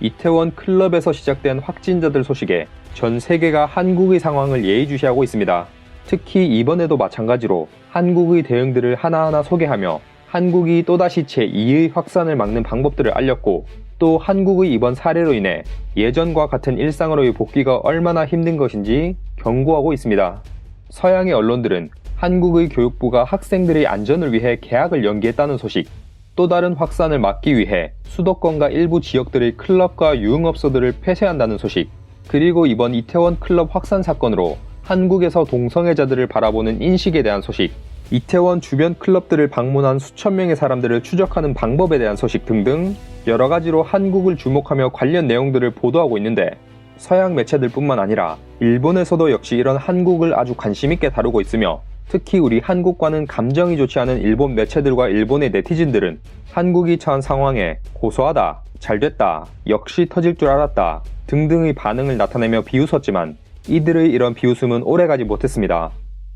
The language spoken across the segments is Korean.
이태원 클럽에서 시작된 확진자들 소식에 전 세계가 한국의 상황을 예의주시하고 있습니다. 특히 이번에도 마찬가지로 한국의 대응들을 하나하나 소개하며 한국이 또다시 제2의 확산을 막는 방법들을 알렸고, 또 한국의 이번 사례로 인해 예전과 같은 일상으로의 복귀가 얼마나 힘든 것인지 경고하고 있습니다. 서양의 언론들은 한국의 교육부가 학생들의 안전을 위해 개학을 연기했다는 소식, 또 다른 확산을 막기 위해 수도권과 일부 지역들의 클럽과 유흥업소들을 폐쇄한다는 소식, 그리고 이번 이태원 클럽 확산 사건으로 한국에서 동성애자들을 바라보는 인식에 대한 소식, 이태원 주변 클럽들을 방문한 수천 명의 사람들을 추적하는 방법에 대한 소식 등등 여러 가지로 한국을 주목하며 관련 내용들을 보도하고 있는데, 서양 매체들 뿐만 아니라 일본에서도 역시 이런 한국을 아주 관심있게 다루고 있으며, 특히 우리 한국과는 감정이 좋지 않은 일본 매체들과 일본의 네티즌들은 한국이 처한 상황에 고소하다, 잘됐다, 역시 터질 줄 알았다 등등의 반응을 나타내며 비웃었지만, 이들의 이런 비웃음은 오래가지 못했습니다.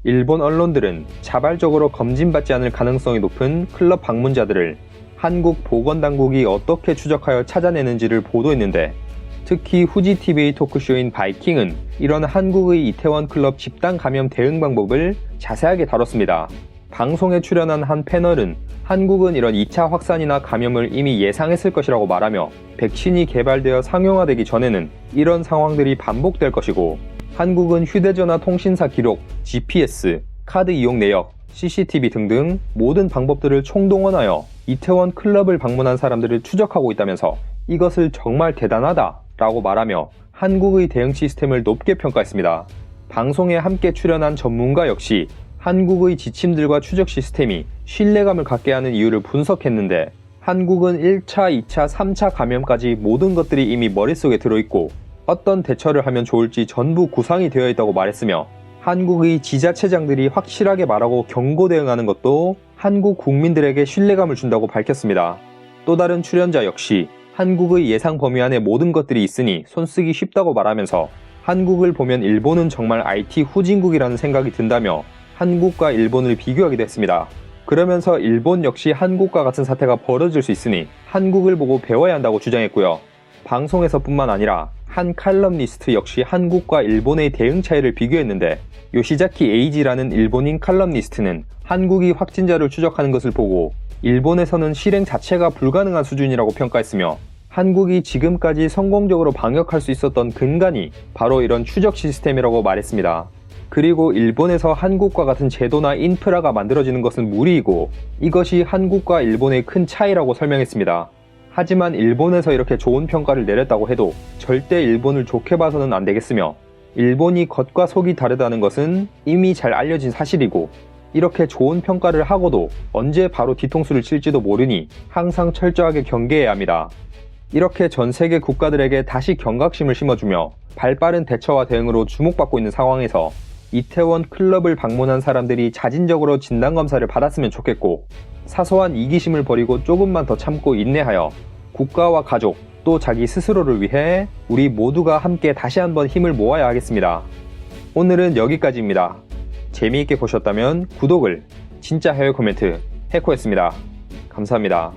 일본 언론들은 자발적으로 검진받지 않을 가능성이 높은 클럽 방문자들을 한국 보건당국이 어떻게 추적하여 찾아내는지를 보도했는데, 특히 후지TV 토크쇼인 바이킹은 이런 한국의 이태원 클럽 집단 감염 대응 방법을 자세하게 다뤘습니다. 방송에 출연한 한 패널은 한국은 이런 2차 확산이나 감염을 이미 예상했을 것이라고 말하며, 백신이 개발되어 상용화되기 전에는 이런 상황들이 반복될 것이고, 한국은 휴대전화 통신사 기록, GPS, 카드 이용 내역, CCTV 등등 모든 방법들을 총동원하여 이태원 클럽을 방문한 사람들을 추적하고 있다면서 이것을 정말 대단하다 라고 말하며 한국의 대응 시스템을 높게 평가했습니다. 방송에 함께 출연한 전문가 역시 한국의 지침들과 추적 시스템이 신뢰감을 갖게 하는 이유를 분석했는데, 한국은 1차, 2차, 3차 감염까지 모든 것들이 이미 머릿속에 들어있고 어떤 대처를 하면 좋을지 전부 구상이 되어 있다고 말했으며, 한국의 지자체장들이 확실하게 말하고 경고 대응하는 것도 한국 국민들에게 신뢰감을 준다고 밝혔습니다. 또 다른 출연자 역시 한국의 예상 범위 안에 모든 것들이 있으니 손쓰기 쉽다고 말하면서, 한국을 보면 일본은 정말 IT 후진국이라는 생각이 든다며 한국과 일본을 비교하기도 했습니다. 그러면서 일본 역시 한국과 같은 사태가 벌어질 수 있으니 한국을 보고 배워야 한다고 주장했고요. 방송에서뿐만 아니라 한 칼럼니스트 역시 한국과 일본의 대응 차이를 비교했는데, 요시자키 에이지라는 일본인 칼럼니스트는 한국이 확진자를 추적하는 것을 보고 일본에서는 실행 자체가 불가능한 수준이라고 평가했으며, 한국이 지금까지 성공적으로 방역할 수 있었던 근간이 바로 이런 추적 시스템이라고 말했습니다. 그리고 일본에서 한국과 같은 제도나 인프라가 만들어지는 것은 무리이고 이것이 한국과 일본의 큰 차이라고 설명했습니다. 하지만 일본에서 이렇게 좋은 평가를 내렸다고 해도 절대 일본을 좋게 봐서는 안 되겠으며, 일본이 겉과 속이 다르다는 것은 이미 잘 알려진 사실이고, 이렇게 좋은 평가를 하고도 언제 바로 뒤통수를 칠지도 모르니 항상 철저하게 경계해야 합니다. 이렇게 전 세계 국가들에게 다시 경각심을 심어주며 발빠른 대처와 대응으로 주목받고 있는 상황에서 이태원 클럽을 방문한 사람들이 자진적으로 진단검사를 받았으면 좋겠고, 사소한 이기심을 버리고 조금만 더 참고 인내하여 국가와 가족, 또 자기 스스로를 위해 우리 모두가 함께 다시 한번 힘을 모아야 하겠습니다. 오늘은 여기까지입니다. 재미있게 보셨다면 구독을, 진짜 해외 코멘트 해코였습니다. 감사합니다.